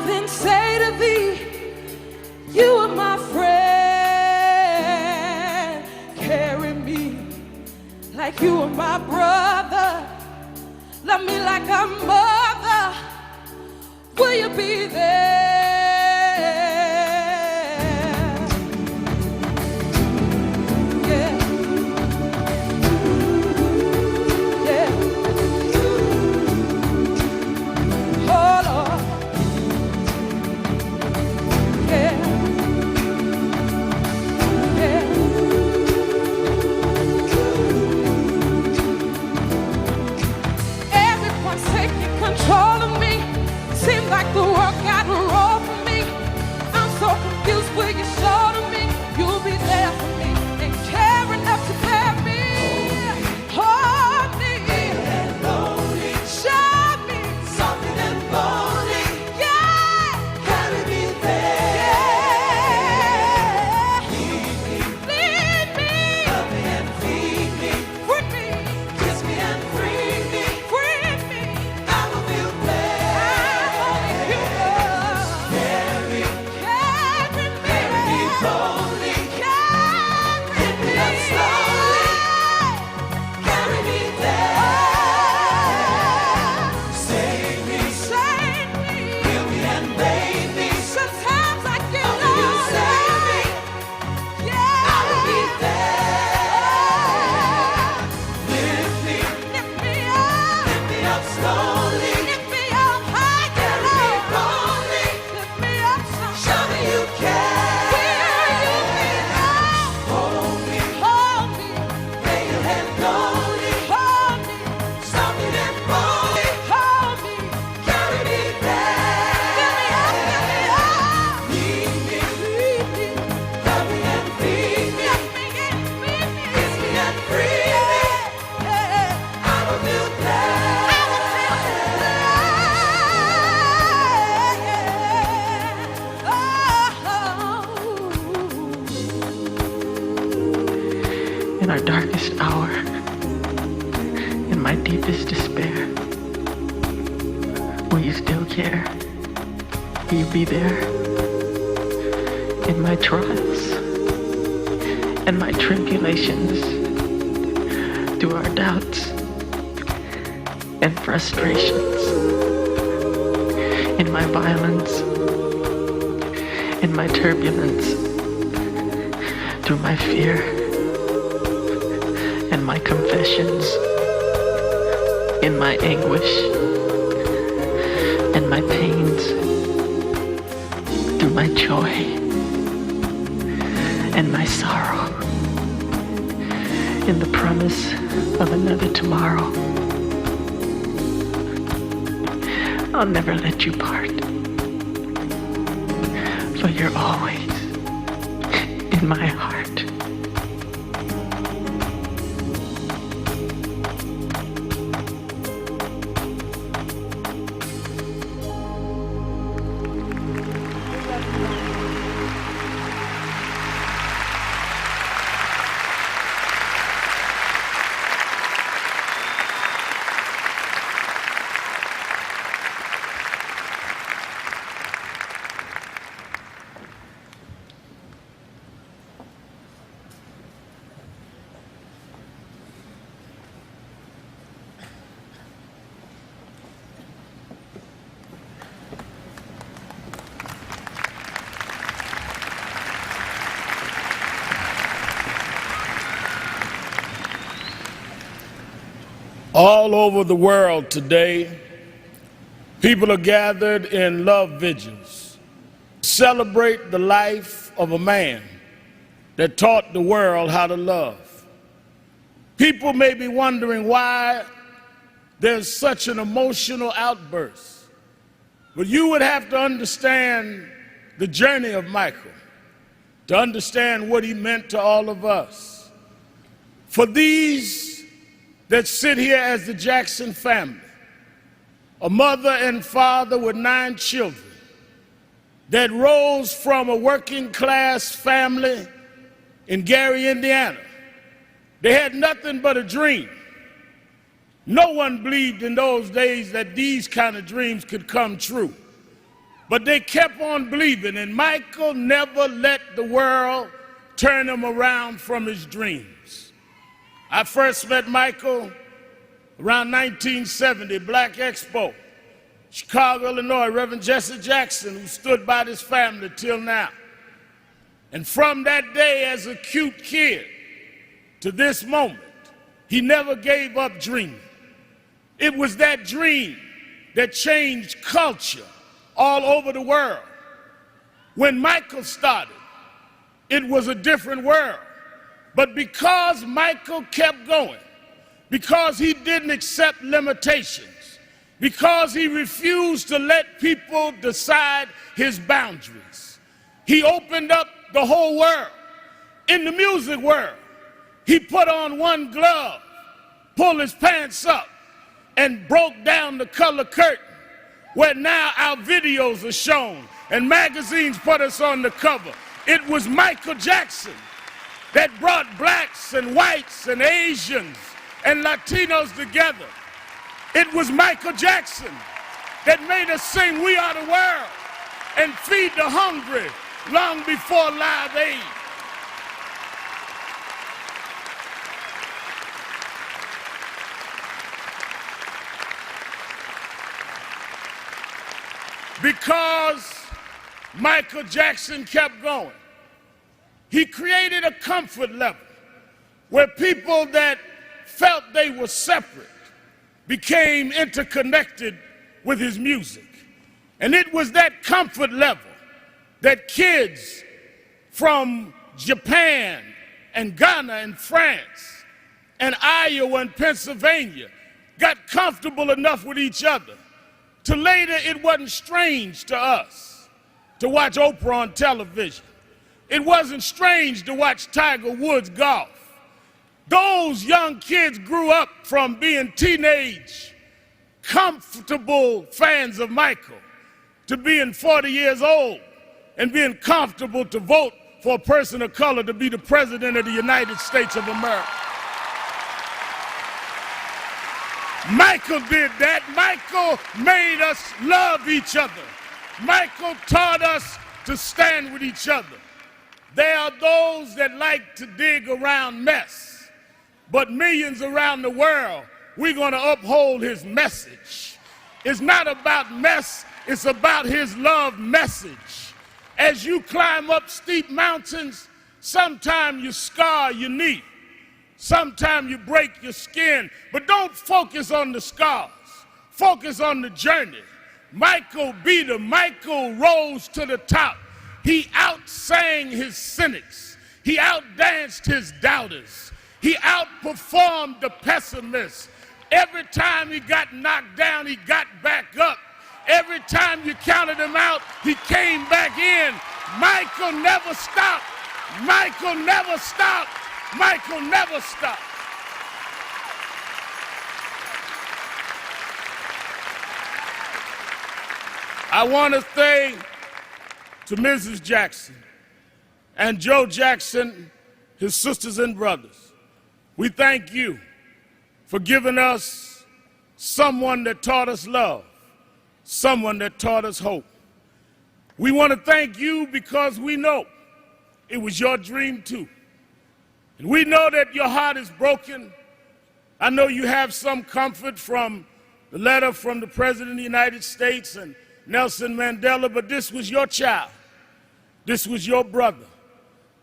then say to thee, you are my friend. Carry me like you are my brother. Love me like a mother. Will you be there? Control of me. Seems like the world got rolled for me. I'm so confused. Will you show to me? You'll be there for me and care enough to bear me. Hold me and lonely. Show me something and boldly. Yeah, carry me there. Yeah, lead me, love me and feed me, free me, kiss me and free me, free me. In our darkest hour, in my deepest despair, will you still care? Will you be there? In my trials and my tribulations, through our doubts and frustrations, in my violence, in my turbulence, through my fear and my confessions, in my anguish and my pains, through my joy and my sorrow, in the promise of another tomorrow. I'll never let you part, for you're always in my heart. All over the world today, people are gathered in love vigils to celebrate the life of a man that taught the world how to love. People may be wondering why there's such an emotional outburst, but you would have to understand the journey of Michael to understand what he meant to all of us. For these that sit here as the Jackson family, a mother and father with 9 children that rose from a working class family in Gary, Indiana. They had nothing but a dream. No one believed in those days that these kind of dreams could come true. But they kept on believing, and Michael never let the world turn him around from his dreams. I first met Michael around 1970, Black Expo, Chicago, Illinois, Reverend Jesse Jackson, who stood by this family till now. And from that day as a cute kid to this moment, he never gave up dreaming. It was that dream that changed culture all over the world. When Michael started, it was a different world. But because Michael kept going, because he didn't accept limitations, because he refused to let people decide his boundaries, he opened up the whole world. In the music world, he put on one glove, pulled his pants up, and broke down the color curtain, where now our videos are shown and magazines put us on the cover. It was Michael Jackson that brought blacks and whites and Asians and Latinos together. It was Michael Jackson that made us sing "We Are the World" and feed the hungry long before Live Aid. Because Michael Jackson kept going, he created a comfort level where people that felt they were separate became interconnected with his music. And it was that comfort level that kids from Japan and Ghana and France and Iowa and Pennsylvania got comfortable enough with each other to later it wasn't strange to us to watch Oprah on television. It wasn't strange to watch Tiger Woods golf. Those young kids grew up from being teenage, comfortable fans of Michael to being 40 years old and being comfortable to vote for a person of color to be the president of the United States of America. Michael did that. Michael made us love each other. Michael taught us to stand with each other. There are those that like to dig around mess, but millions around the world, we're going to uphold his message. It's not about mess, it's about his love message. As you climb up steep mountains, sometimes you scar your knee. Sometimes you break your skin, but don't focus on the scars. Focus on the journey. Michael beat him. Michael rose to the top. He outsang his cynics. He outdanced his doubters. He outperformed the pessimists. Every time he got knocked down, he got back up. Every time you counted him out, he came back in. Michael never stopped. Michael never stopped. Michael never stopped. I want to say to Mrs. Jackson and Joe Jackson, his sisters and brothers, we thank you for giving us someone that taught us love, someone that taught us hope. We want to thank you because we know it was your dream too. And we know that your heart is broken. I know you have some comfort from the letter from the President of the United States and Nelson Mandela, but this was your child. This was your brother.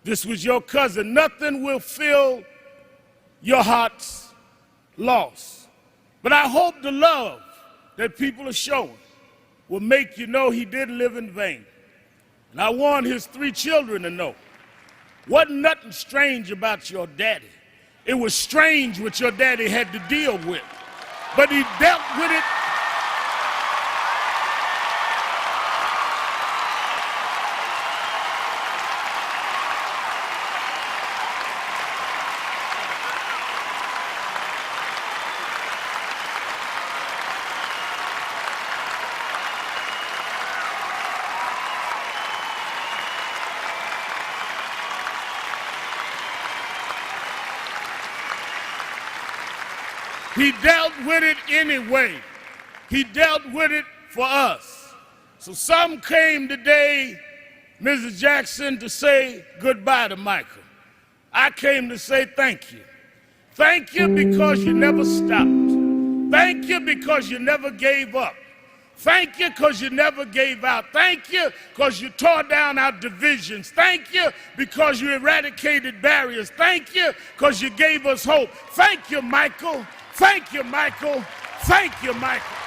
This was your cousin. Nothing will fill your heart's loss. But I hope the love that people are showing will make you know he didn't live in vain. And I want his 3 children to know, wasn't nothing strange about your daddy. It was strange what your daddy had to deal with. But he dealt with it. He dealt with it anyway. He dealt with it for us. So some came today, Mrs. Jackson, to say goodbye to Michael. I came to say thank you. Thank you because you never stopped. Thank you because you never gave up. Thank you because you never gave out. Thank you because you tore down our divisions. Thank you because you eradicated barriers. Thank you because you gave us hope. Thank you, Michael. Thank you, Michael. Thank you, Michael.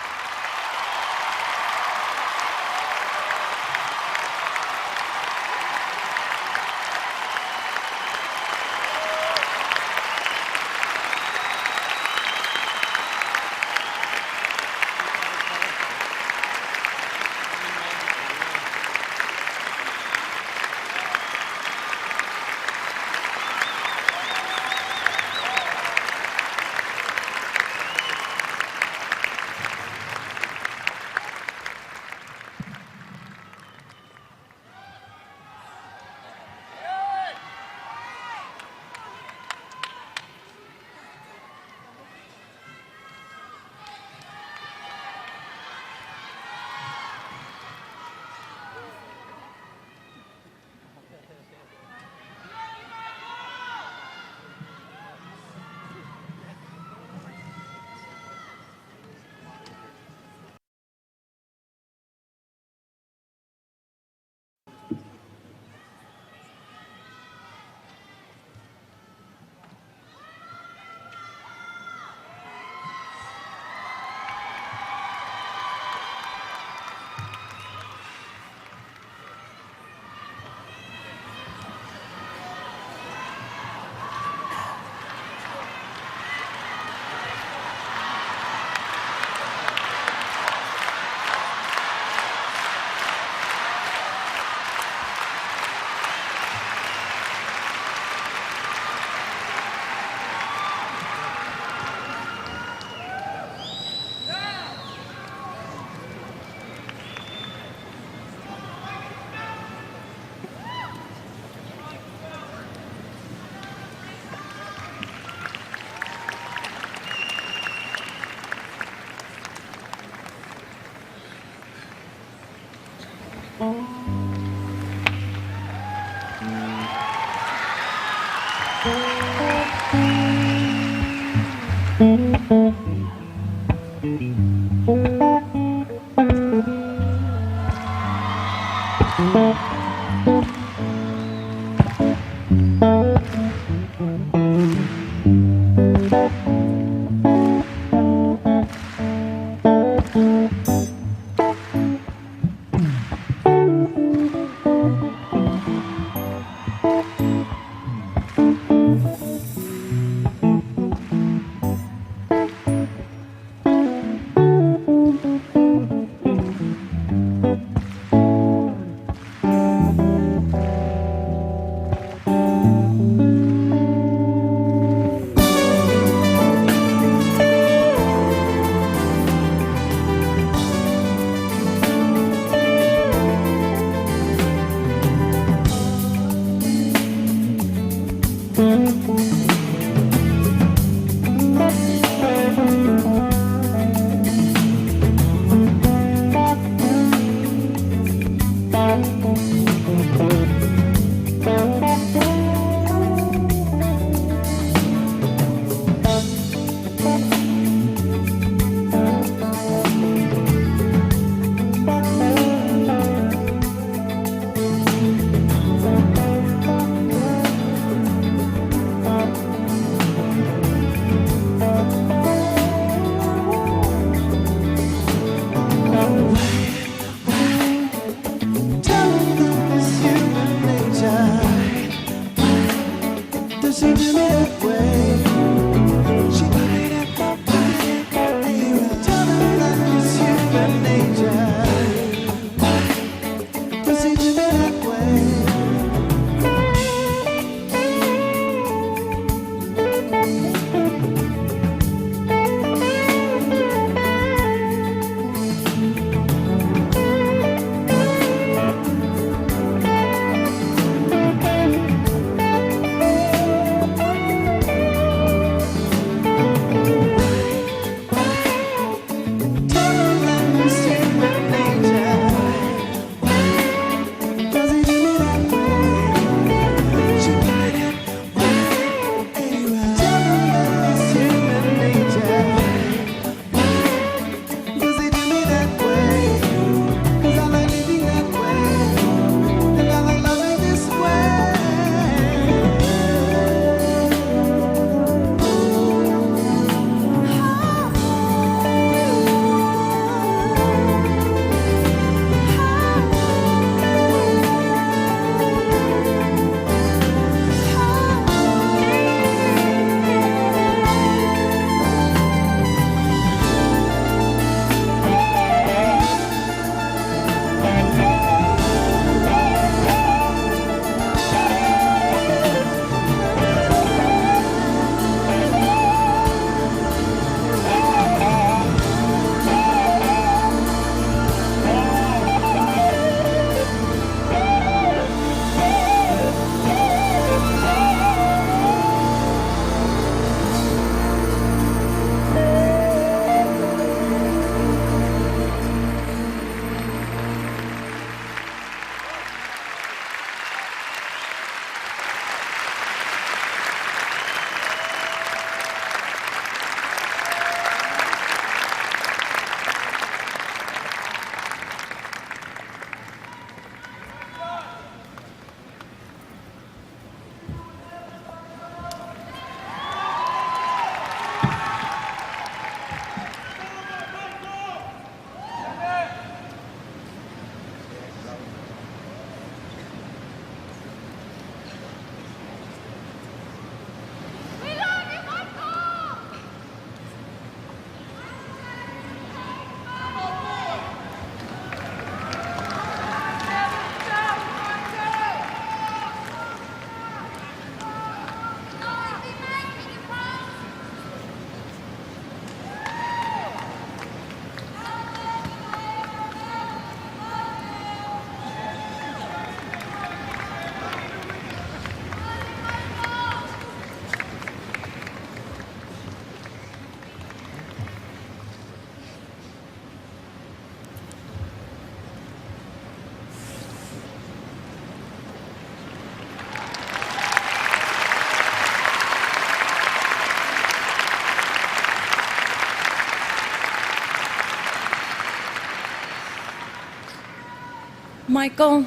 Michael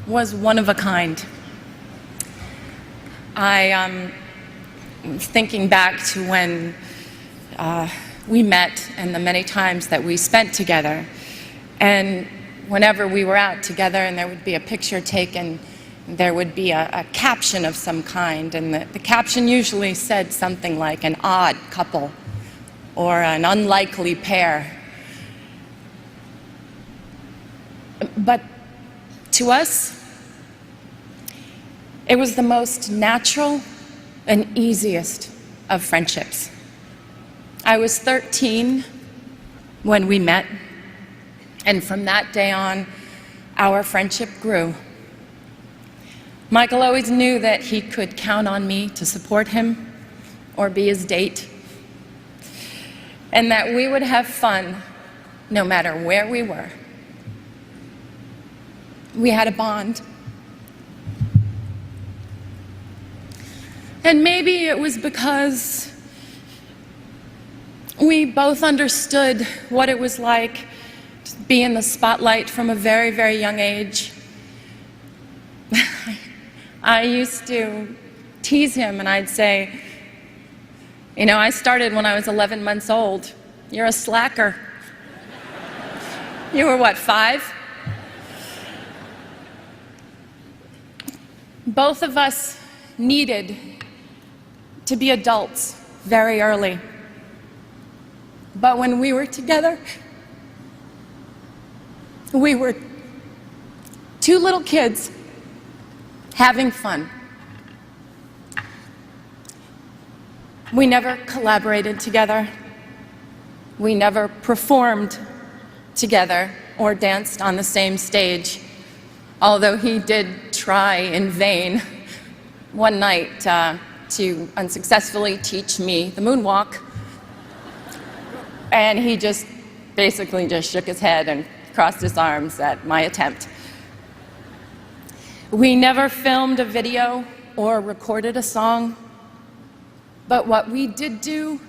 was one of a kind. I was thinking back to when we met and the many times that we spent together. And whenever we were out together and there would be a picture taken, there would be a caption of some kind. And the caption usually said something like an odd couple or an unlikely pair. But to us, it was the most natural and easiest of friendships. I was 13 when we met, and from that day on, our friendship grew. Michael always knew that he could count on me to support him or be his date, and that we would have fun no matter where we were. We had a bond. And maybe it was because we both understood what it was like to be in the spotlight from a very, very young age. I used to tease him and I'd say, you know, I started when I was 11 months old. You're a slacker. You were what, 5? Both of us needed to be adults very early. But when we were together, we were 2 little kids having fun. We never collaborated together. We never performed together or danced on the same stage, although he did try in vain one night to unsuccessfully teach me the moonwalk. And he just basically just shook his head and crossed his arms at my attempt. We never filmed a video or recorded a song, but what we did do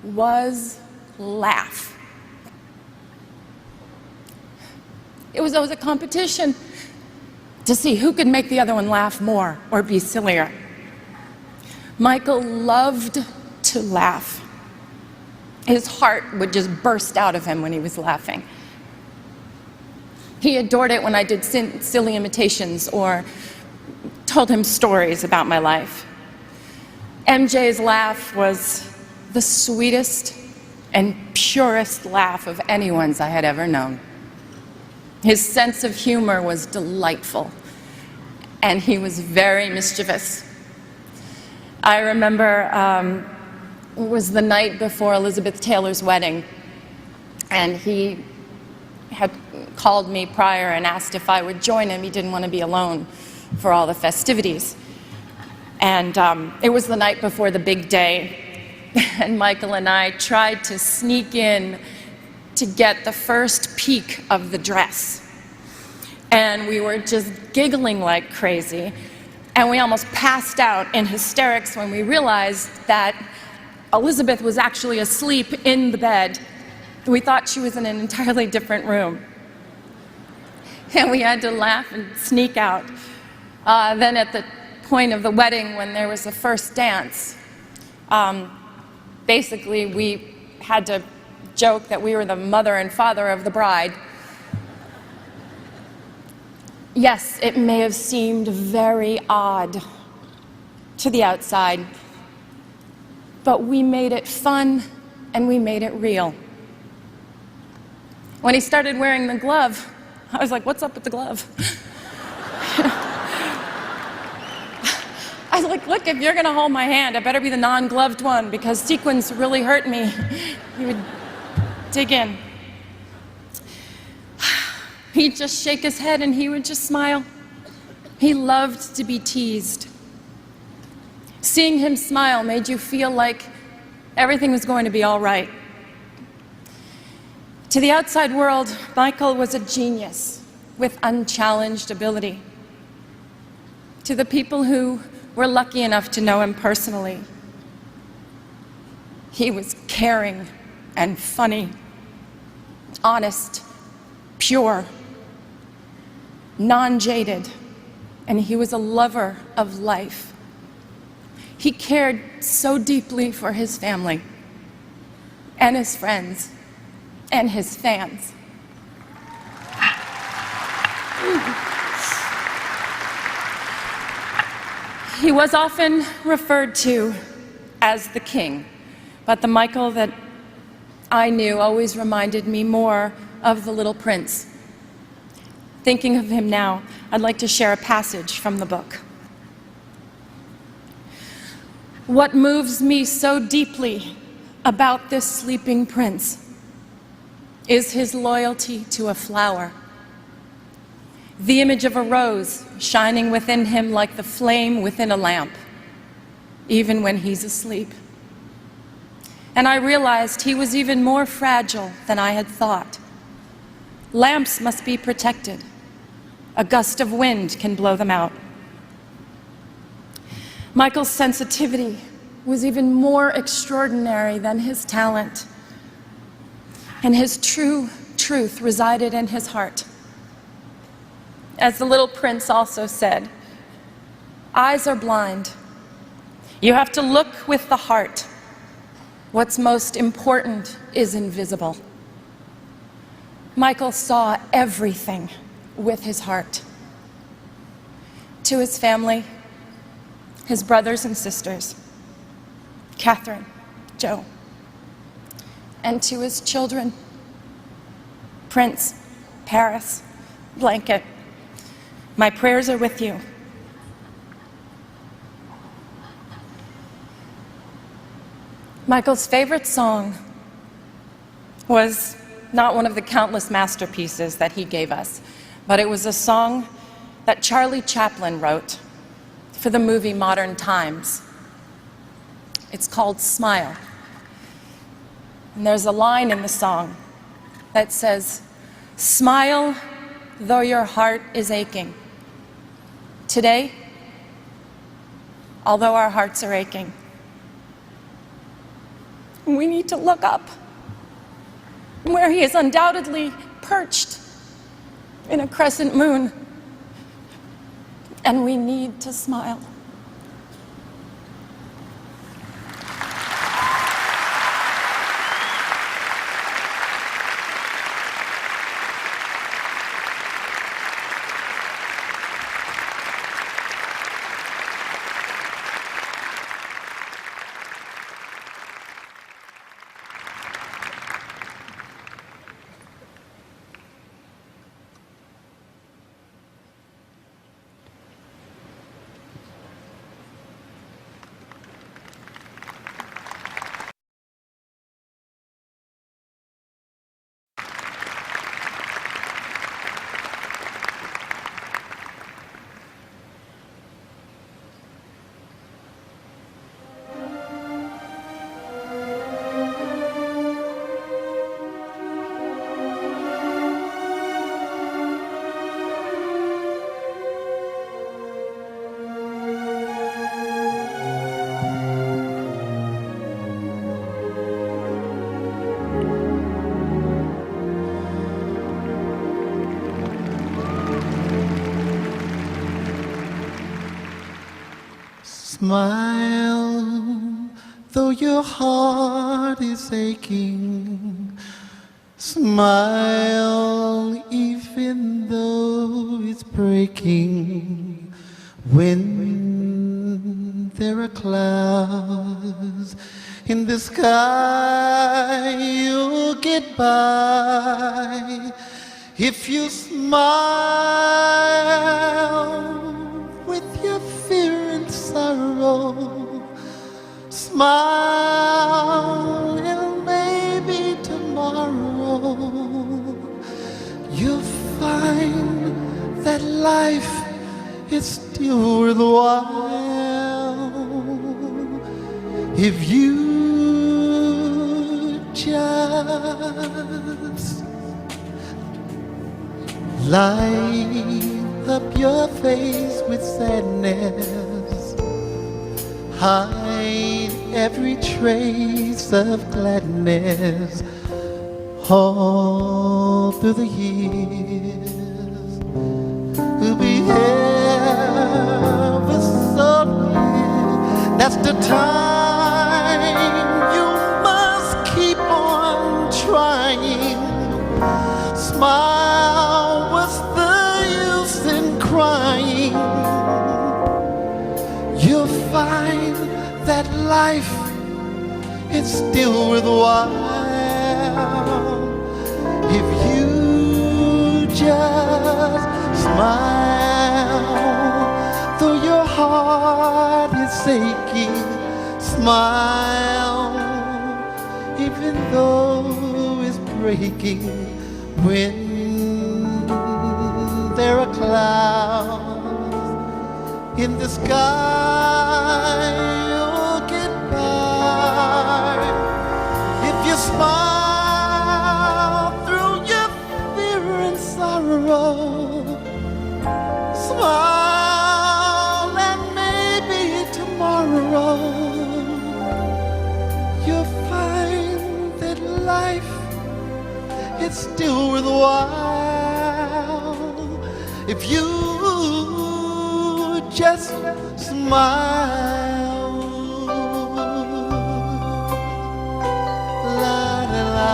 was laugh. It was always a competition to see who could make the other one laugh more or be sillier. Michael loved to laugh. His heart would just burst out of him when he was laughing. He adored it when I did silly imitations or told him stories about my life. MJ's laugh was the sweetest and purest laugh of anyone's I had ever known. His sense of humor was delightful, and he was very mischievous. I remember it was the night before Elizabeth Taylor's wedding, and he had called me prior and asked if I would join him. He didn't want to be alone for all the festivities. And it was the night before the big day, and Michael and I tried to sneak in to get the first peek of the dress. And we were just giggling like crazy, and we almost passed out in hysterics when we realized that Elizabeth was actually asleep in the bed. We thought she was in an entirely different room. And we had to laugh and sneak out. Then at the point of the wedding, when there was the first dance, basically we had to joke that we were the mother and father of the bride. Yes, it may have seemed very odd to the outside, but we made it fun and we made it real. When he started wearing the glove, I was like, what's up with the glove? I was like, look, if you're gonna hold my hand, it better be the non-gloved one, because sequins really hurt me. He would dig in. He'd just shake his head and he would just smile. He loved to be teased. Seeing him smile made you feel like everything was going to be all right. To the outside world, Michael was a genius with unchallenged ability. To the people who were lucky enough to know him personally, he was caring and funny, honest, pure, non-jaded, and he was a lover of life. He cared so deeply for his family and his friends and his fans. He was often referred to as the king, but the Michael that I knew always reminded me more of the Little Prince. Thinking of him now, I'd like to share a passage from the book. What moves me so deeply about this sleeping prince is his loyalty to a flower. The image of a rose shining within him like the flame within a lamp, even when he's asleep. And I realized he was even more fragile than I had thought. Lamps must be protected. A gust of wind can blow them out. Michael's sensitivity was even more extraordinary than his talent, and his true truth resided in his heart. As the Little Prince also said, eyes are blind. You have to look with the heart. What's most important is invisible. Michael saw everything with his heart. To his family, his brothers and sisters, Catherine, Joe, and to his children, Prince, Paris, Blanket, my prayers are with you. Michael's favorite song was not one of the countless masterpieces that he gave us, but it was a song that Charlie Chaplin wrote for the movie Modern Times. It's called Smile. And there's a line in the song that says, "Smile though your heart is aching." Today, although our hearts are aching, we need to look up where he is undoubtedly perched in a crescent moon, and we need to smile. Smile, though your heart is aching. Smile, even though it's breaking. When there are clouds in the sky, you'll get by. If you smile with your fear and sorrow, smile and maybe tomorrow you'll find that life is still worthwhile if you just light up your face with sadness, hide every trace of gladness all through the years. ever so near. That's the time you must keep on trying. Smile, what's the use in crying? You'll find that life is still worthwhile if you just smile. Though your heart is aching, smile. Even though it's breaking, when there are clouds in the sky, you'll get by. If you smile through your fear and sorrow, smile, and maybe tomorrow you'll find that life is still worthwhile if you just smile. La la la.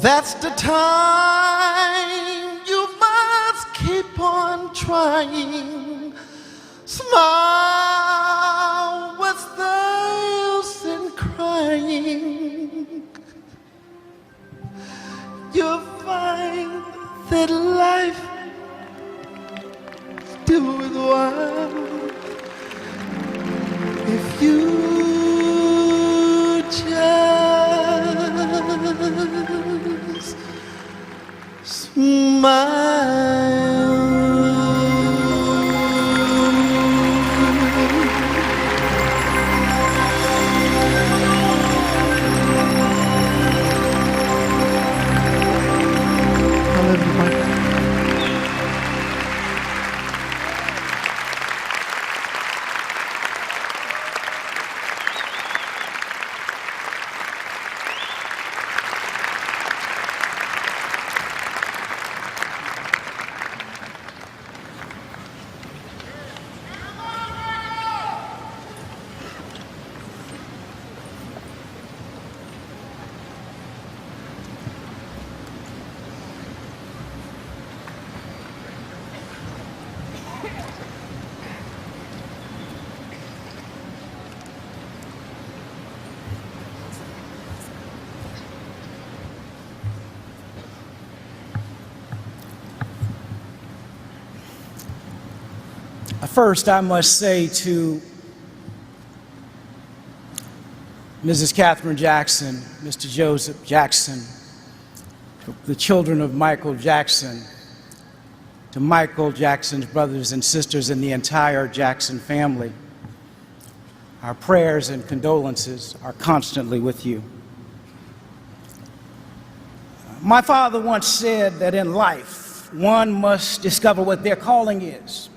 That's the time you must keep on trying. Smile, what's the use in crying? You'll find that life still worthwhile if you just smile. I love you, Michael. First, I must say to Mrs. Catherine Jackson, Mr. Joseph Jackson, the children of Michael Jackson, to Michael Jackson's brothers and sisters and the entire Jackson family, our prayers and condolences are constantly with you. My father once said that in life, one must discover what their calling is.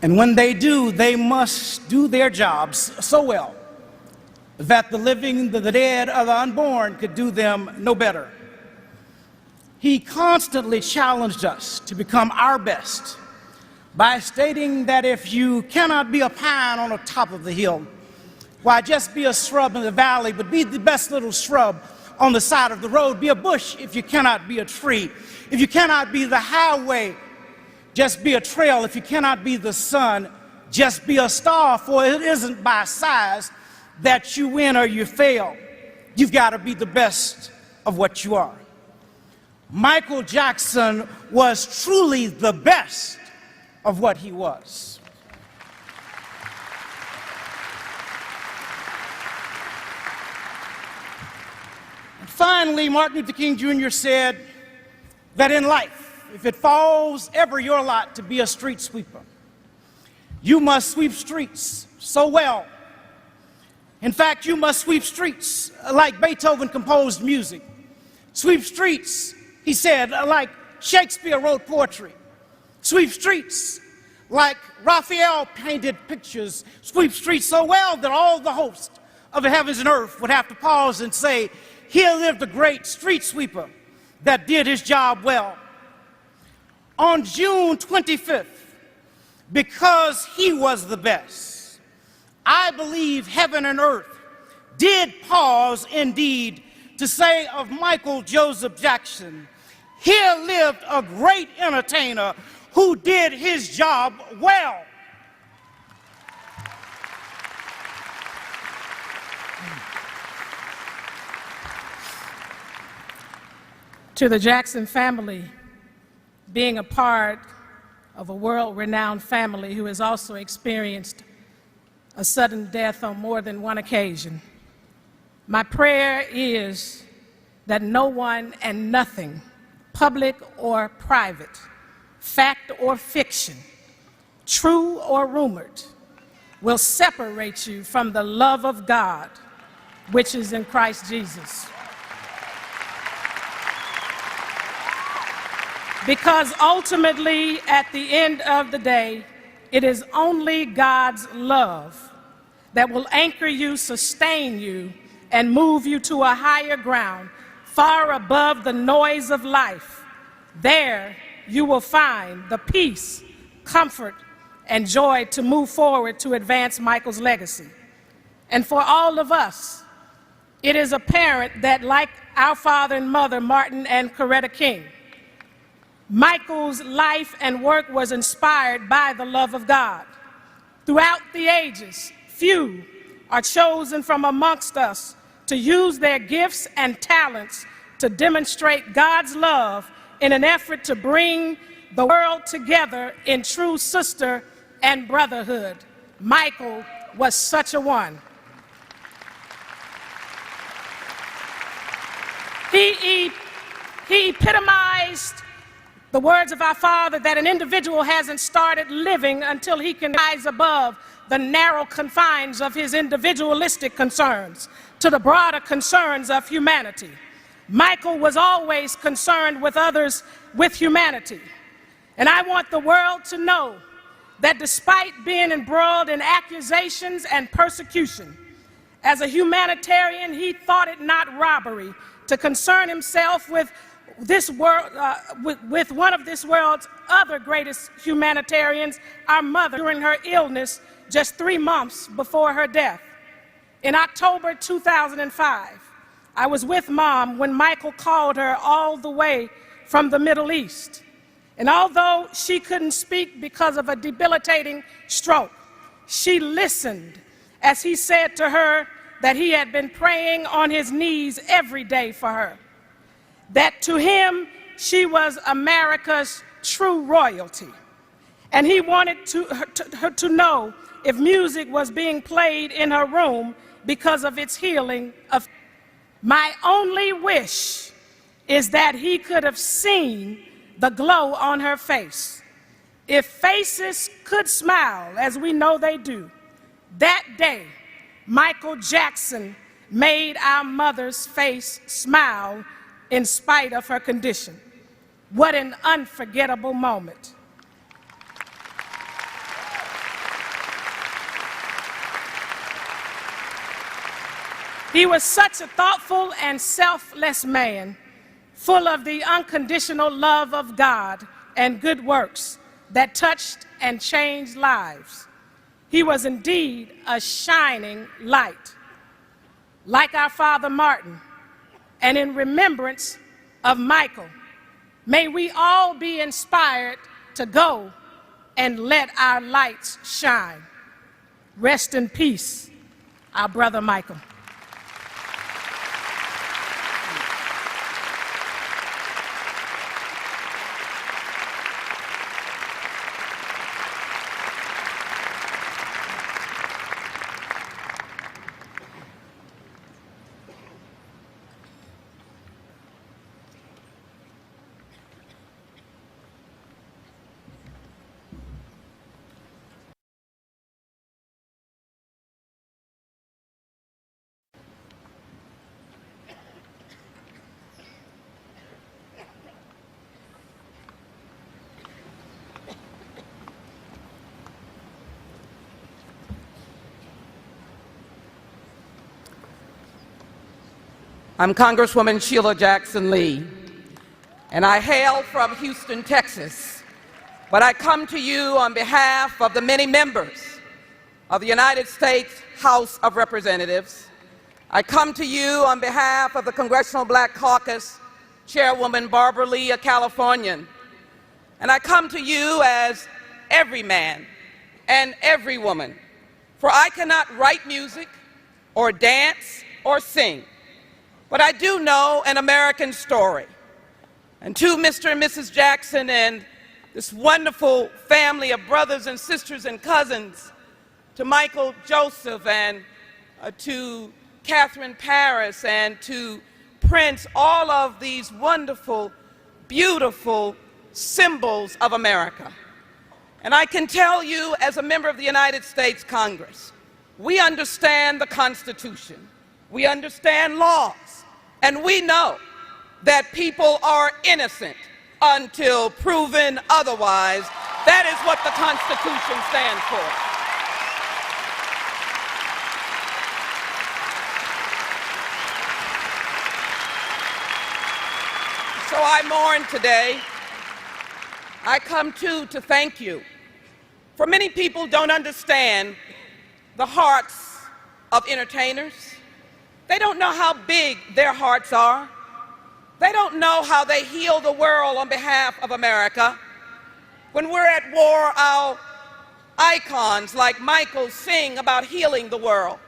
And when they do, they must do their jobs so well that the living, the dead, or the unborn could do them no better. He constantly challenged us to become our best by stating that if you cannot be a pine on the top of the hill, why, just be a shrub in the valley, but be the best little shrub on the side of the road. Be a bush if you cannot be a tree. If you cannot be the highway, just be a trail. If you cannot be the sun, just be a star, for it isn't by size that you win or you fail. You've got to be the best of what you are. Michael Jackson was truly the best of what he was. And finally, Martin Luther King Jr. said that in life, if it falls ever your lot to be a street sweeper, you must sweep streets so well. In fact, you must sweep streets like Beethoven composed music. Sweep streets, he said, like Shakespeare wrote poetry. Sweep streets like Raphael painted pictures. Sweep streets so well that all the host of the heavens and earth would have to pause and say, here lived a great street sweeper that did his job well. On June 25th, because he was the best, I believe heaven and earth did pause indeed to say of Michael Joseph Jackson, here lived a great entertainer who did his job well. To the Jackson family, being a part of a world-renowned family who has also experienced a sudden death on more than one occasion, my prayer is that no one and nothing, public or private, fact or fiction, true or rumored, will separate you from the love of God, which is in Christ Jesus. Because ultimately, at the end of the day, it is only God's love that will anchor you, sustain you, and move you to a higher ground, far above the noise of life. There, you will find the peace, comfort, and joy to move forward to advance Michael's legacy. And for all of us, it is apparent that, like our father and mother, Martin and Coretta King, Michael's life and work was inspired by the love of God. Throughout the ages, few are chosen from amongst us to use their gifts and talents to demonstrate God's love in an effort to bring the world together in true sister and brotherhood. Michael was such a one. He epitomized the words of our Father that an individual hasn't started living until he can rise above the narrow confines of his individualistic concerns to the broader concerns of humanity. Michael was always concerned with others, with humanity. And I want the world to know that despite being embroiled in accusations and persecution, as a humanitarian, he thought it not robbery to concern himself with this world, with one of this world's other greatest humanitarians, our mother, during her illness just 3 months before her death. In October 2005, I was with Mom when Michael called her all the way from the Middle East. And although she couldn't speak because of a debilitating stroke, she listened as he said to her that he had been praying on his knees every day for her, that to him she was America's true royalty, and he wanted her to know if music was being played in her room because of its healing. My only wish is that he could have seen the glow on her face. If faces could smile, as we know they do, that day Michael Jackson made our mother's face smile in spite of her condition. What an unforgettable moment. He was such a thoughtful and selfless man, full of the unconditional love of God and good works that touched and changed lives. He was indeed a shining light. Like our father Martin, and in remembrance of Michael, may we all be inspired to go and let our lights shine. Rest in peace, our brother Michael. I'm Congresswoman Sheila Jackson Lee, and I hail from Houston, Texas. But I come to you on behalf of the many members of the United States House of Representatives. I come to you on behalf of the Congressional Black Caucus, Chairwoman Barbara Lee, a Californian. And I come to you as every man and every woman, for I cannot write music or dance or sing, but I do know an American story. And to Mr. and Mrs. Jackson and this wonderful family of brothers and sisters and cousins, to Michael Joseph and to Catherine Paris and to Prince, all of these wonderful, beautiful symbols of America. And I can tell you, as a member of the United States Congress, we understand the Constitution, we understand laws, and we know that people are innocent until proven otherwise. That is what the Constitution stands for. So I mourn today. I come to thank you. For many people don't understand the hearts of entertainers. They don't know how big their hearts are. They don't know how they heal the world on behalf of America. When we're at war, our icons like Michael sing about healing the world.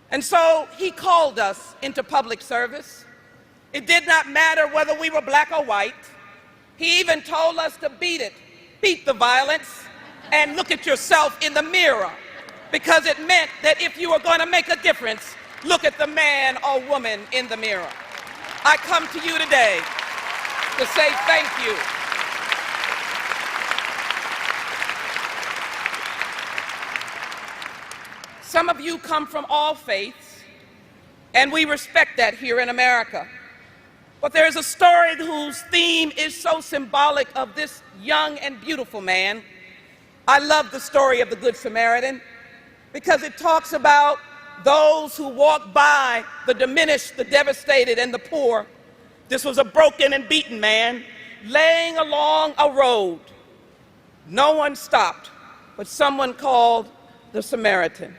And so he called us into public service. It did not matter whether we were black or white. He even told us to beat it, beat the violence, and look at yourself in the mirror, because it meant that if you were going to make a difference, look at the man or woman in the mirror. I come to you today to say thank you. Some of you come from all faiths, and we respect that here in America. But there is a story whose theme is so symbolic of this young and beautiful man. I love the story of the Good Samaritan because it talks about those who walk by the diminished, the devastated, and the poor. This was a broken and beaten man laying along a road. No one stopped, but someone called the Samaritan.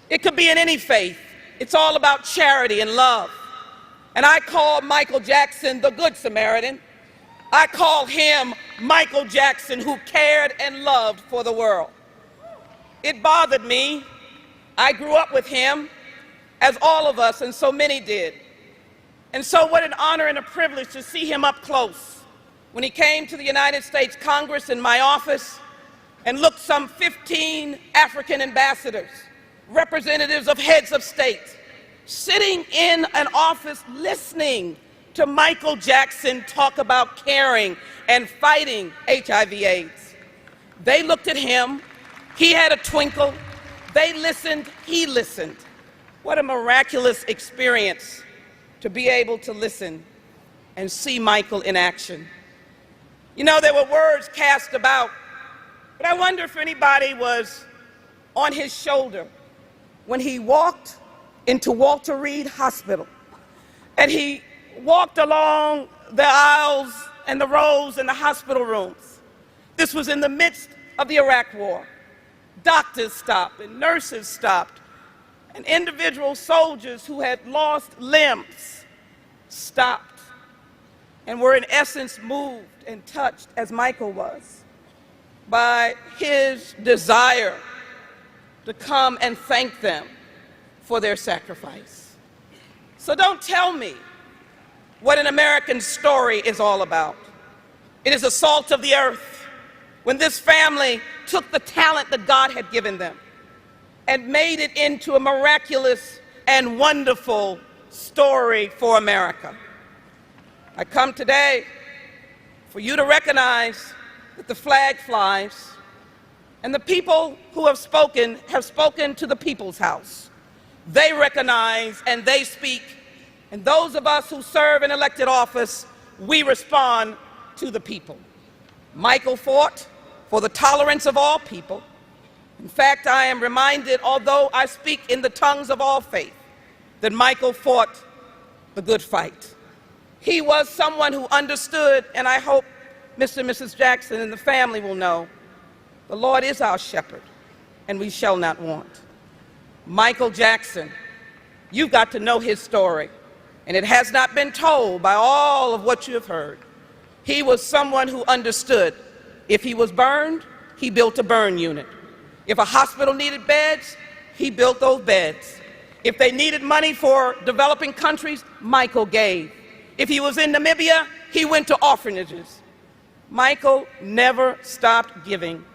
It could be in any faith. It's all about charity and love. And I call Michael Jackson the Good Samaritan. I call him Michael Jackson, who cared and loved for the world. It bothered me. I grew up with him, as all of us, and so many did. And so what an honor and a privilege to see him up close when he came to the United States Congress in my office and looked some 15 African ambassadors, representatives of heads of state, sitting in an office listening to Michael Jackson talk about caring and fighting HIV/AIDS. They looked at him. He had a twinkle. They listened. He listened. What a miraculous experience to be able to listen and see Michael in action. You know, there were words cast about, but I wonder if anybody was on his shoulder when he walked into Walter Reed Hospital, and he walked along the aisles and the rows in the hospital rooms. This was in the midst of the Iraq War. Doctors stopped and nurses stopped, and individual soldiers who had lost limbs stopped and were in essence moved and touched, as Michael was, by his desire to come and thank them for their sacrifice. So don't tell me what an American story is all about. It is the salt of the earth. When this family took the talent that God had given them and made it into a miraculous and wonderful story for America. I come today for you to recognize that the flag flies, and the people who have spoken to the People's House. They recognize and they speak, and those of us who serve in elected office, we respond to the people. Michael fought for the tolerance of all people. In fact, I am reminded, although I speak in the tongues of all faith, that Michael fought the good fight. He was someone who understood, and I hope Mr. and Mrs. Jackson and the family will know, the Lord is our shepherd, and we shall not want. Michael Jackson, you've got to know his story, and it has not been told by all of what you have heard. He was someone who understood. If he was burned, he built a burn unit. If a hospital needed beds, he built those beds. If they needed money for developing countries, Michael gave. If he was in Namibia, he went to orphanages. Michael never stopped giving,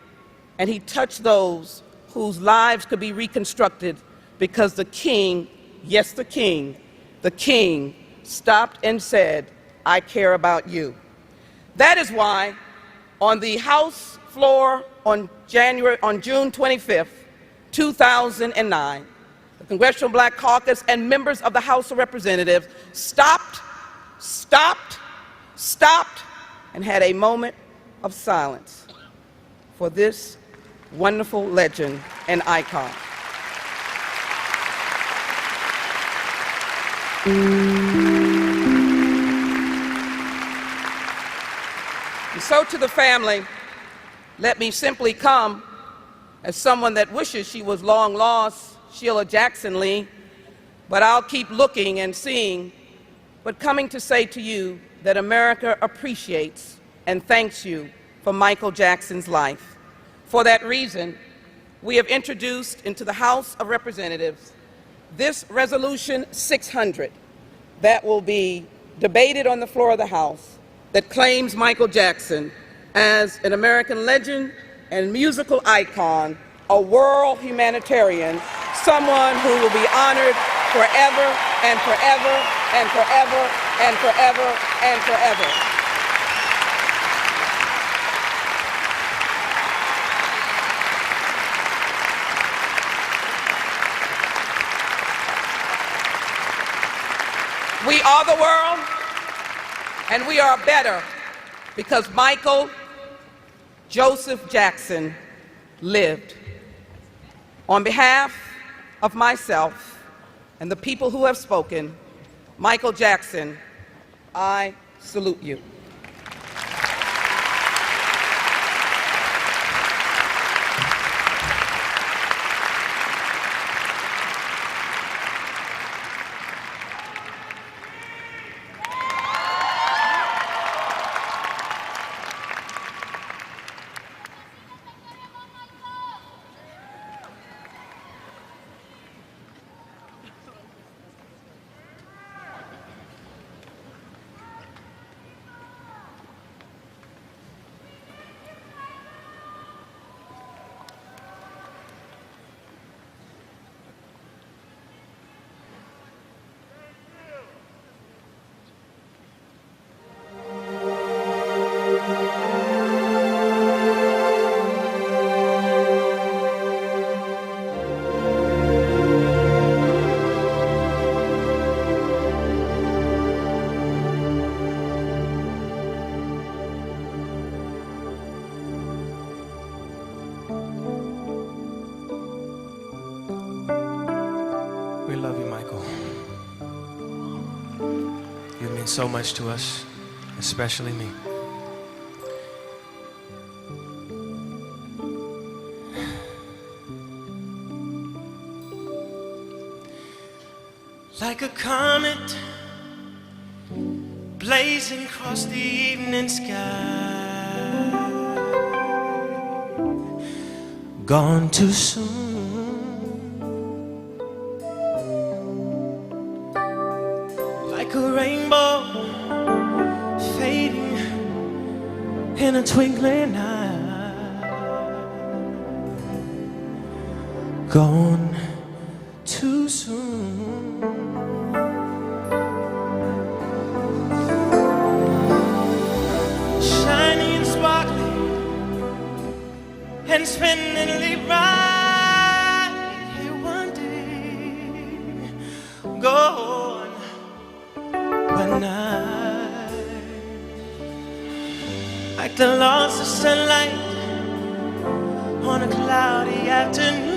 and he touched those whose lives could be reconstructed because the king, yes, the king stopped and said, I care about you. That is why on the House floor on June 25th, 2009, the Congressional Black Caucus and members of the House of Representatives stopped, and had a moment of silence for this wonderful legend and icon. And so to the family, let me simply come as someone that wishes she was long lost, Sheila Jackson Lee, but I'll keep looking and seeing, but coming to say to you that America appreciates and thanks you for Michael Jackson's life. For that reason, we have introduced into the House of Representatives this Resolution 600 that will be debated on the floor of the House that claims Michael Jackson as an American legend and musical icon, a world humanitarian, someone who will be honored forever and forever and forever and forever and forever. We are the world, and we are better because Michael Joseph Jackson lived. On behalf of myself and the people who have spoken, Michael Jackson, I salute you. We love you, Michael. You mean so much to us, especially me. Like a comet blazing across the evening sky, gone too soon. Like a rainbow fading in a twinkling eye, gone too soon. Shiny and sparkling and spindly bright, here one day, gone one night. Like the loss of sunlight on a cloudy afternoon.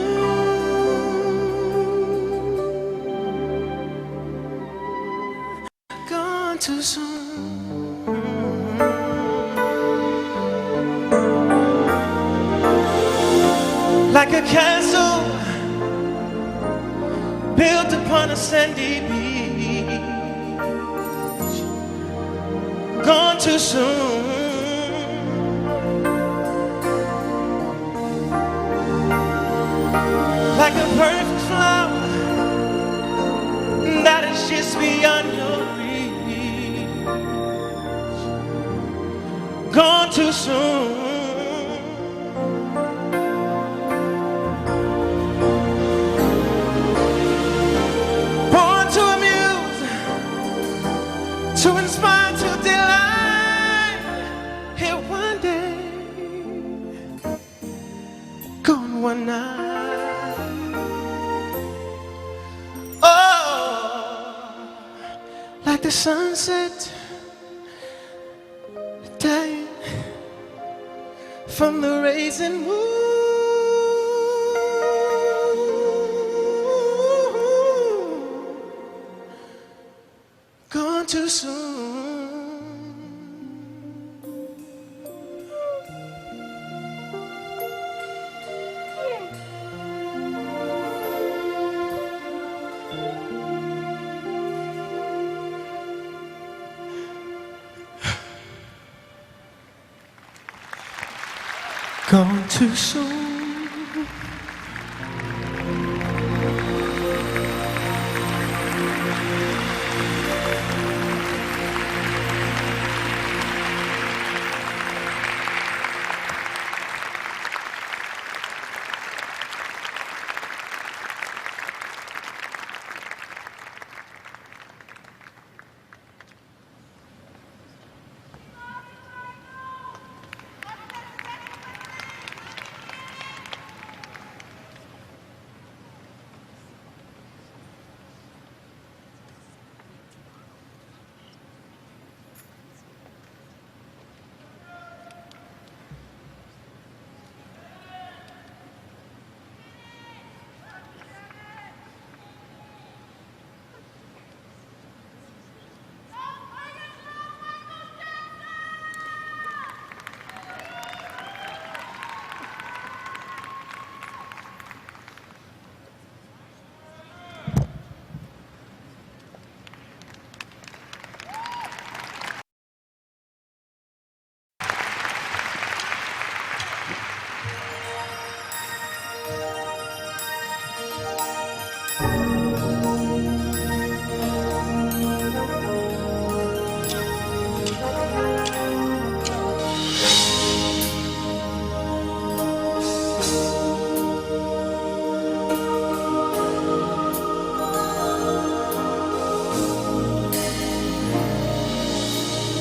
too soon. Like a castle built upon a sandy beach, gone too soon. Like a perfect flower that is just beyond your reach, gone too soon. Born to amuse, to inspire, to delight, here one day, gone one night. Like the sunset dying from the rising moon, gone too soon. Gone too soon.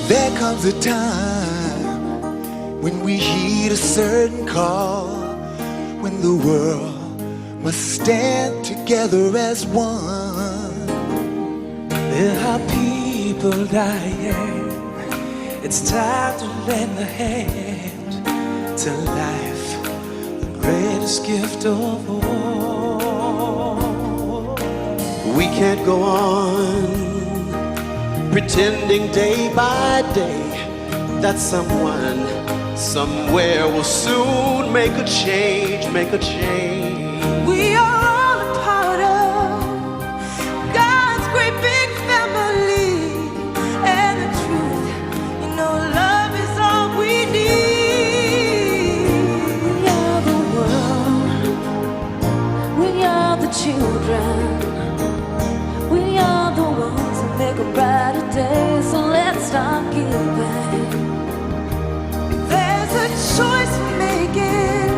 There comes a time when we heed a certain call, when the world must stand together as one. There are people dying. It's time to lend a hand to life, the greatest gift of all. We can't go on pretending day by day that someone somewhere will soon make a change, make a change. We are all a part of God's great big family, and the truth, you know, love is all we need. We are the world, we are the children, we are the ones who make a brighter day, so let's start giving. There's a choice we're making,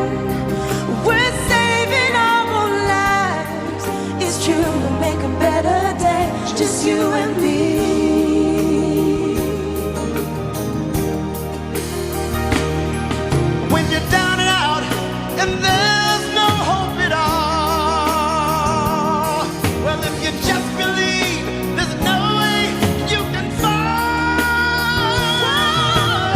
we're saving our own lives. It's true, we'll make a better day, just you and me. When you're down and out and there's no hope at all, well, if you just believe, there's no way you can fall.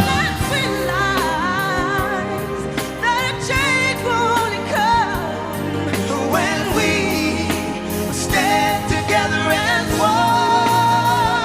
Let's realize that a change will only come When we stand together as one.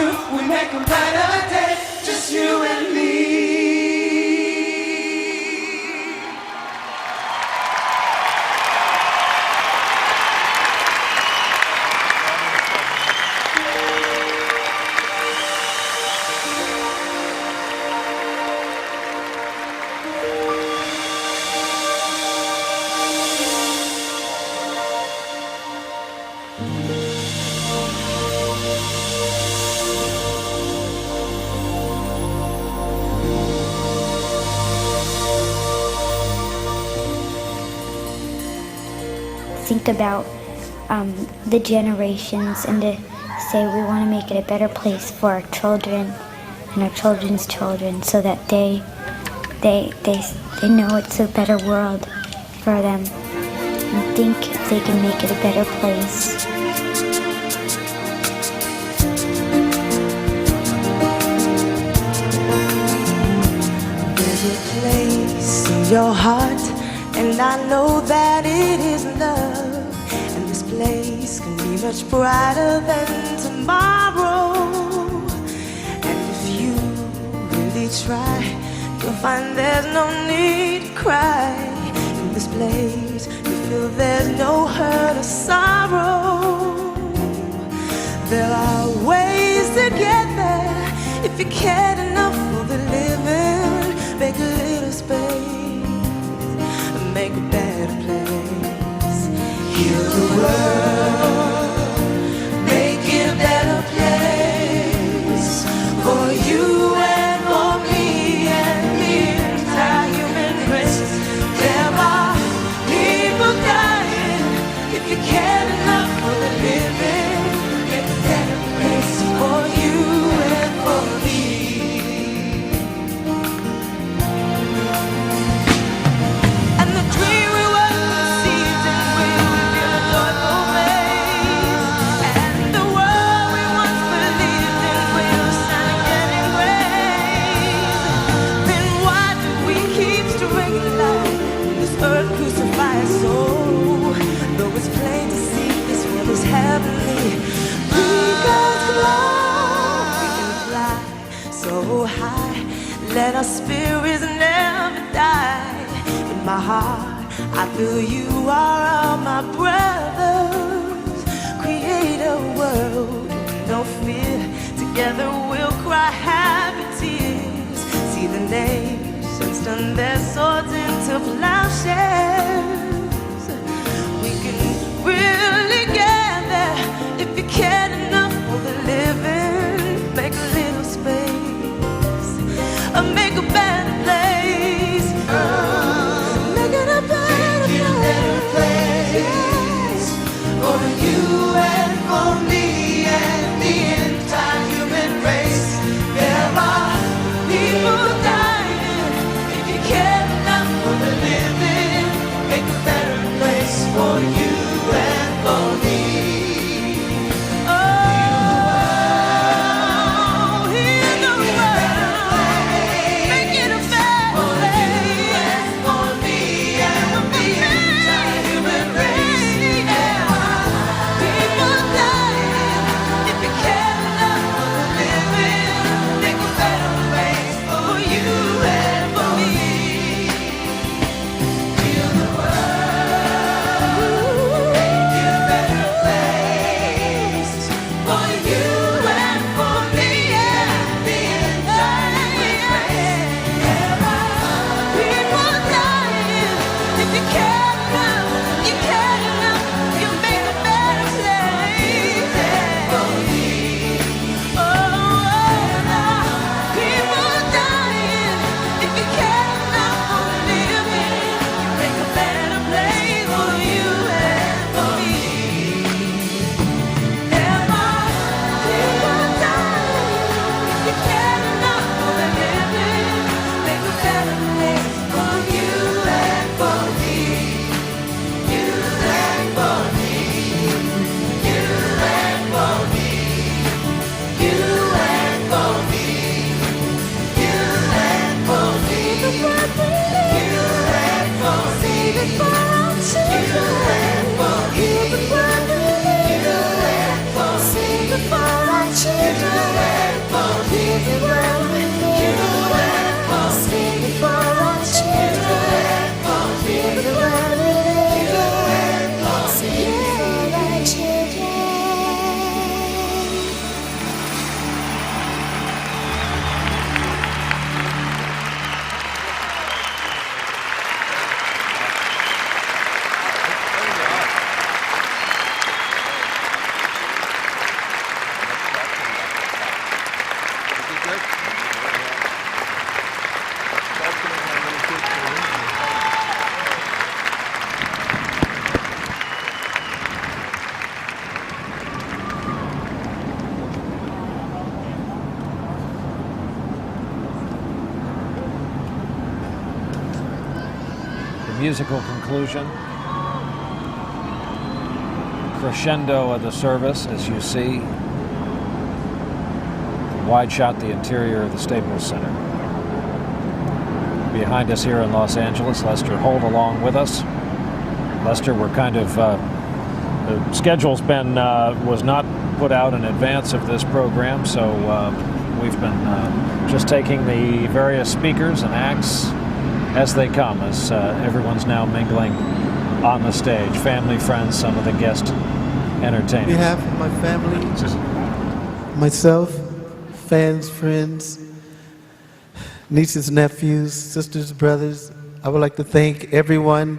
you, we make a better day, just you and me. Think about the generations and to say we want to make it a better place for our children and our children's children so that they know it's a better world for them and think if they can make it a better place. There's a place in your heart, and I know that it is love. And this place can be much brighter than tomorrow. And if you really try, you'll find there's no need to cry. In this place, you feel there's no hurt or sorrow. There are ways to get there if you cared enough for the living. Make a little space, make a better place. Heal the world, make it a better place for you and for me and the entire human race. There are people dying. If you care enough for the living, make a better place for you and for me. And the dream we once conceived and will reveal a joyful face. And the world we once believed in will shine again in grace. Then why do we keep straying light when this earth crucifies soul? Though it's plain to see this world is heavenly, we God's glory, we can fly so high. Let our spirits never die. In my heart, I feel you are all my brothers. Create a world with no fear. Together we'll cry happy tears. See the nations turn their swords into plowshares. We can really gather if you cared enough for the living. Make a little space, make a better place. Make it a better place for you and for me and the entire human race. There are people dying. If you care enough for the living, musical conclusion. Crescendo of the service, as you see. Wide shot the interior of the Staples Center. Behind us here in Los Angeles, Lester Holt along with us. Lester, we're kind of, the schedule's been, was not put out in advance of this program, so we've been just taking the various speakers and acts as they come, as everyone's now mingling on the stage. Family, friends, some of the guest entertainers. On behalf of my family, myself, fans, friends, nieces, nephews, sisters, brothers, I would like to thank everyone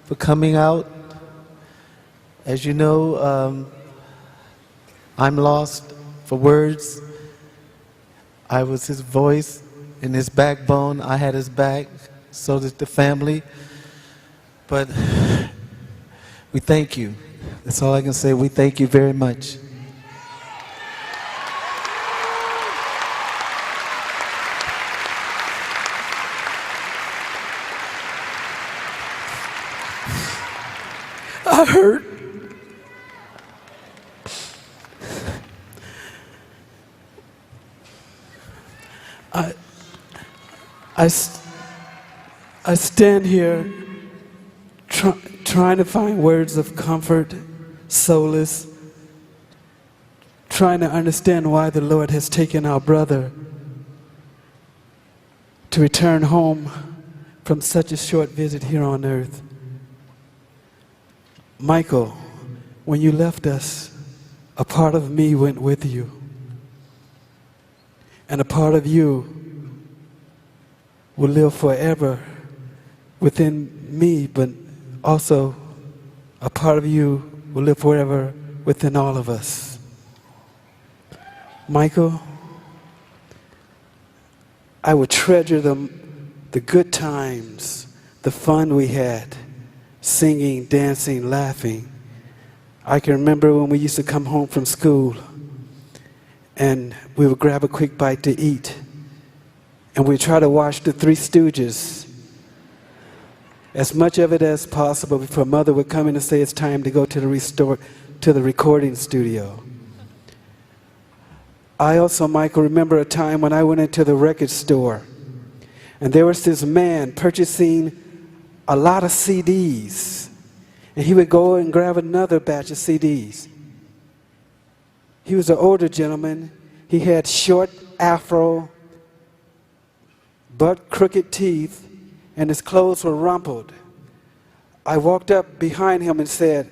for coming out. As you know, I'm lost for words. I was his voice and his backbone. I had his back, so did the family. But we thank you. That's all I can say. We thank you very much. I hurt. I stand here trying to find words of comfort, solace, trying to understand why the Lord has taken our brother to return home from such a short visit here on earth. Michael, when you left us, a part of me went with you. And a part of you will live forever within me, but also a part of you will live forever within all of us. Michael, I would treasure the good times, the fun we had, singing, dancing, laughing. I can remember when we used to come home from school and we would grab a quick bite to eat and we'd try to watch the Three Stooges, as much of it as possible before Mother would come in and say it's time to go to the recording studio. I also, Michael, remember a time when I went into the record store and there was this man purchasing a lot of CDs, and he would go and grab another batch of CDs. He was an older gentleman. He had short afro, butt crooked teeth, and his clothes were rumpled. I walked up behind him and said,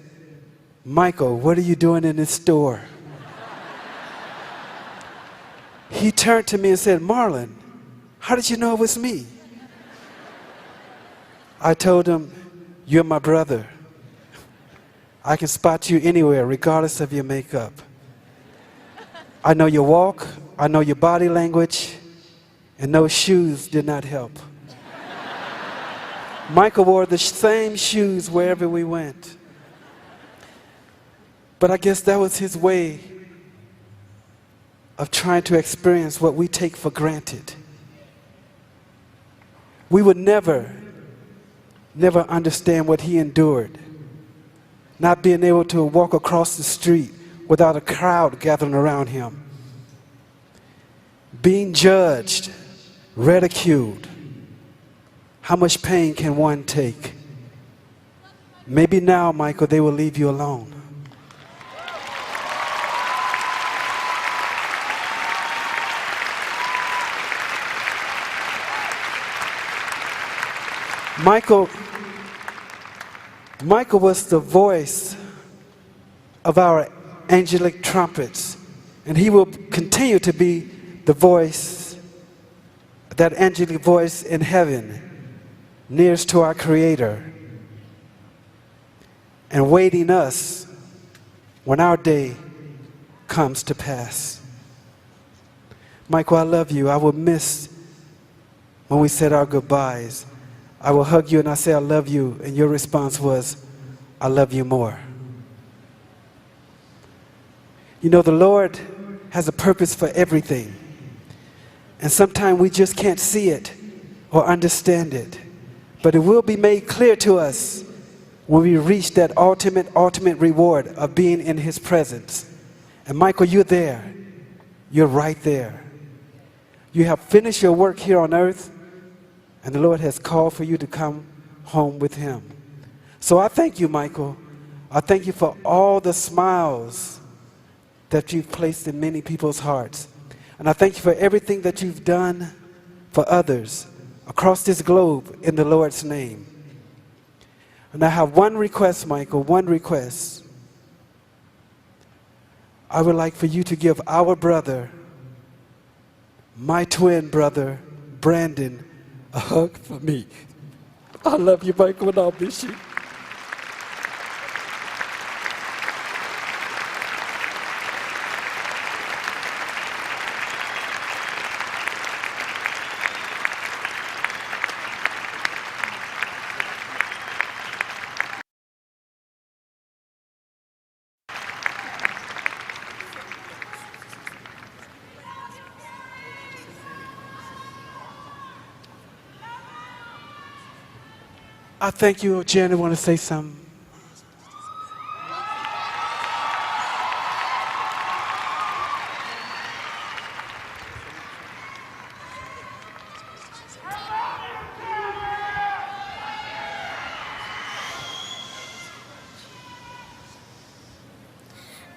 "Michael, what are you doing in this store?" He turned to me and said, "Marlon, how did you know it was me?" I told him, "You're my brother. I can spot you anywhere, regardless of your makeup. I know your walk, I know your body language, and those shoes did not help." Michael wore the same shoes wherever we went. But I guess that was his way of trying to experience what we take for granted. We would never understand what he endured. Not being able to walk across the street without a crowd gathering around him. Being judged, ridiculed. How much pain can one take? Maybe now, Michael, they will leave you alone. Michael was the voice of our angelic trumpets, and he will continue to be the voice, that angelic voice in heaven, nearest to our Creator, and waiting us when our day comes to pass. Michael, I love you. I will miss when we said our goodbyes. I will hug you and I say I love you, and your response was, "I love you more." You know, the Lord has a purpose for everything, and sometimes we just can't see it or understand it. but it will be made clear to us when we reach that ultimate reward of being in his presence. And Michael, you're there. You're right there. You have finished your work here on earth, and the Lord has called for you to come home with him. So I thank you, Michael. I thank you for all the smiles that you've placed in many people's hearts. And I thank you for everything that you've done for others across this globe in the Lord's name. And I have one request, Michael, one request. I would like for you to give our brother, my twin brother, Brandon, a hug for me. I love you, Michael, and I'll miss you. I thank you. Janet, want to say something?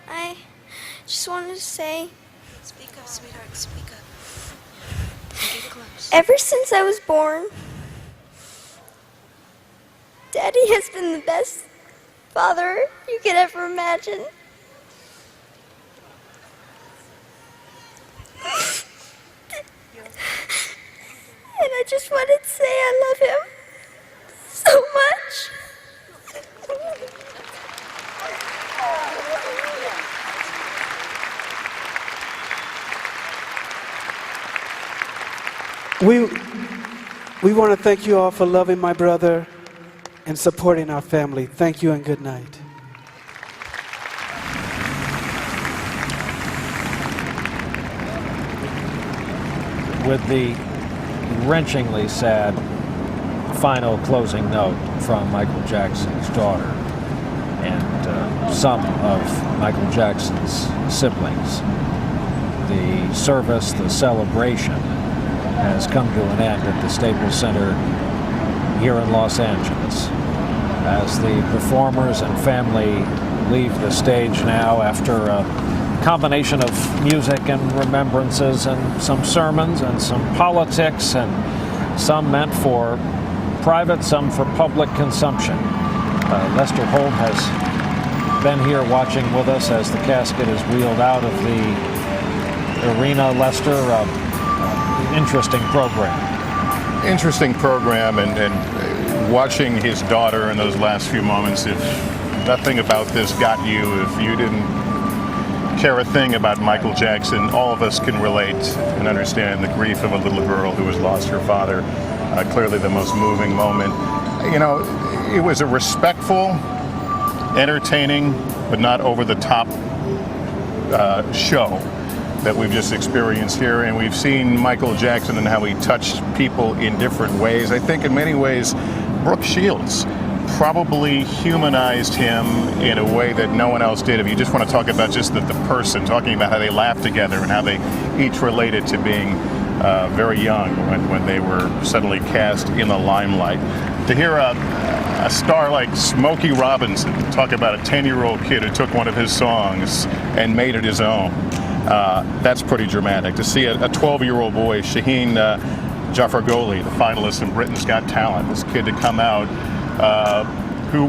I just wanted to say, speak up, sweetheart, speak up. Get close. Ever since I was born, Daddy has been the best father you could ever imagine. And I just wanted to say I love him so much. We want to thank you all for loving my brother and supporting our family. Thank you and good night. With the wrenchingly sad final closing note from Michael Jackson's daughter and some of Michael Jackson's siblings, the service, the celebration has come to an end at the Staples Center here in Los Angeles. As the performers and family leave the stage now after a combination of music and remembrances and some sermons and some politics and some meant for private, some for public consumption. Lester Holt has been here watching with us as the casket is wheeled out of the arena. Lester, interesting program. Interesting program, and watching his daughter in those last few moments, if nothing about this got you, if you didn't care a thing about Michael Jackson, all of us can relate and understand the grief of a little girl who has lost her father. Clearly the most moving moment. You know, it was a respectful, entertaining, but not over-the-top show that we've just experienced here, and we've seen Michael Jackson and how he touched people in different ways. I think in many ways, Brooke Shields probably humanized him in a way that no one else did. If you just want to talk about just the person, talking about how they laughed together and how they each related to being very young when they were suddenly cast in the limelight. To hear a star like Smokey Robinson talk about a 10-year-old kid who took one of his songs and made it his own, that's pretty dramatic. To see a 12-year-old boy, Shaheen Jaffargoli, the finalist in Britain's Got Talent, this kid to come out who,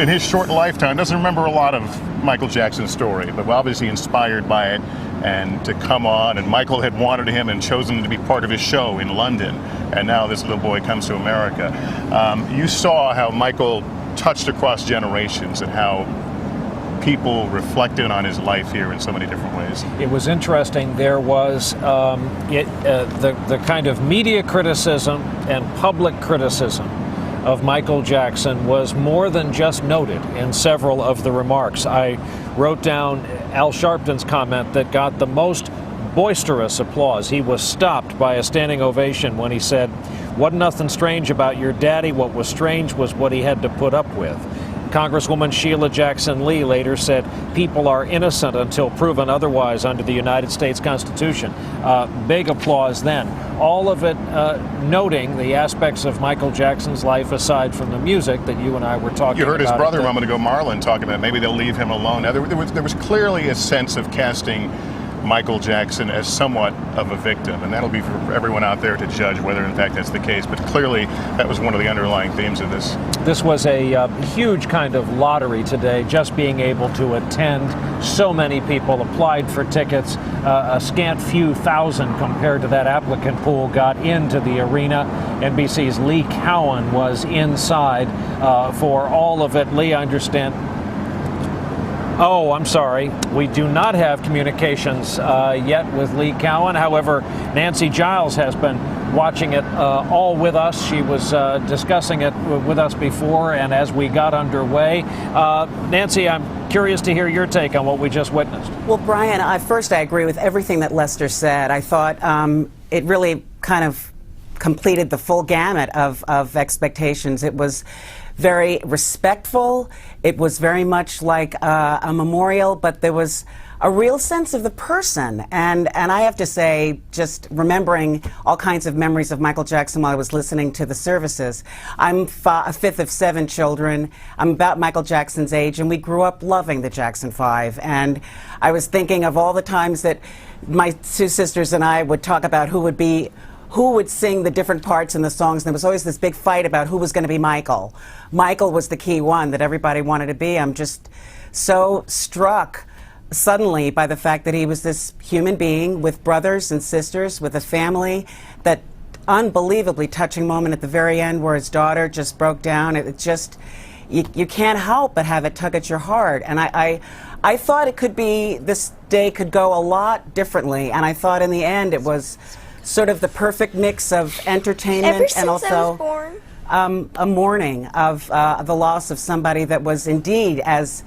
in his short lifetime, doesn't remember a lot of Michael Jackson's story, but obviously inspired by it, and to come on, and Michael had wanted him and chosen him to be part of his show in London, and now this little boy comes to America. You saw how Michael touched across generations and how people reflected on his life here in so many different ways. It was interesting. There was the kind of media criticism and public criticism of Michael Jackson was more than just noted in several of the remarks. I wrote down Al Sharpton's comment that got the most boisterous applause. He was stopped by a standing ovation when he said, wasn't nothing strange about your daddy. What was strange was what he had to put up with. Congresswoman Sheila Jackson Lee later said people are innocent until proven otherwise under the United States Constitution. Big applause then. All of it noting the aspects of Michael Jackson's life aside from the music that you and I were talking about. You heard his brother a moment ago, Marlon, talking about maybe they'll leave him alone. Now, there was clearly a sense of casting Michael Jackson as somewhat of a victim, and that'll be for everyone out there to judge whether in fact that's the case, but clearly that was one of the underlying themes of this. This was a huge kind of lottery today, just being able to attend. So many people applied for tickets. A scant few thousand compared to that applicant pool got into the arena. NBC's Lee Cowan was inside for all of it. Lee, I understand. Oh, I'm sorry. We do not have communications yet with Lee Cowan. However, Nancy Giles has been watching it all with us. She was discussing it with us before and as we got underway. Nancy, I'm curious to hear your take on what we just witnessed. Well, Brian, I agree with everything that Lester said. I thought it really kind of completed the full gamut of expectations. It was very respectful. It was very much like a memorial, but there was a real sense of the person. And I have to say, just remembering all kinds of memories of Michael Jackson while I was listening to the services. I'm a fifth of 7 children. I'm about Michael Jackson's age, and we grew up loving the Jackson 5. And I was thinking of all the times that my 2 sisters and I would talk about who would sing the different parts in the songs, and there was always this big fight about who was going to be Michael. Michael was the key one that everybody wanted to be. I'm just so struck suddenly by the fact that he was this human being with brothers and sisters, with a family. That unbelievably touching moment at the very end where his daughter just broke down. It just, you can't help but have it tug at your heart. And I thought it could be, this day could go a lot differently, and I thought in the end it was sort of the perfect mix of entertainment and also a mourning of the loss of somebody that was indeed, as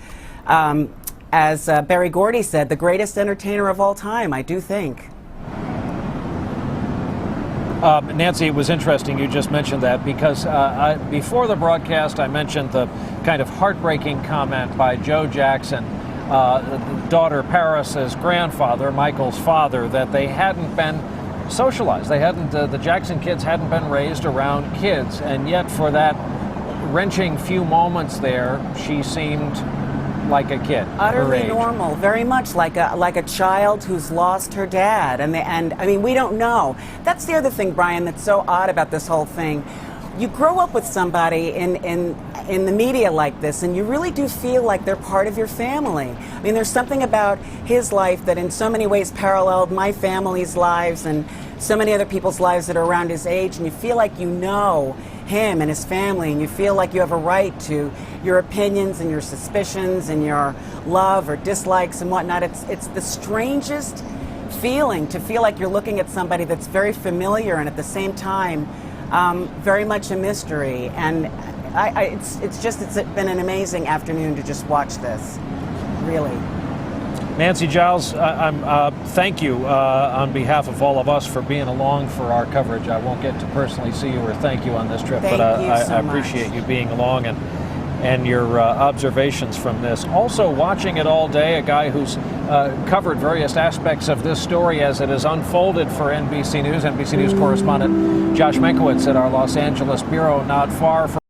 Berry Gordy said, the greatest entertainer of all time, I do think. Nancy, it was interesting you just mentioned that because before the broadcast I mentioned the kind of heartbreaking comment by Joe Jackson, daughter Paris's grandfather, Michael's father, that they hadn't been socialized. They hadn't, the Jackson kids hadn't been raised around kids, and yet for that wrenching few moments there, she seemed like a kid. Utterly normal, very much like a child who's lost her dad. And I mean, we don't know. That's the other thing, Brian, that's so odd about this whole thing. You grow up with somebody in the media like this, and you really do feel like they're part of your family. I mean, there's something about his life that in so many ways paralleled my family's lives and so many other people's lives that are around his age, and you feel like you know him and his family, and you feel like you have a right to your opinions and your suspicions and your love or dislikes and whatnot. It's the strangest feeling to feel like you're looking at somebody that's very familiar and at the same time very much a mystery. And it's been an amazing afternoon to just watch this, really. Nancy Giles, thank you on behalf of all of us for being along for our coverage. I won't get to personally see you or thank you on this trip, but I appreciate you being along and your observations from this. Also watching it all day, a guy who's covered various aspects of this story as it has unfolded for NBC News correspondent Josh Menkowitz at our Los Angeles bureau, not far from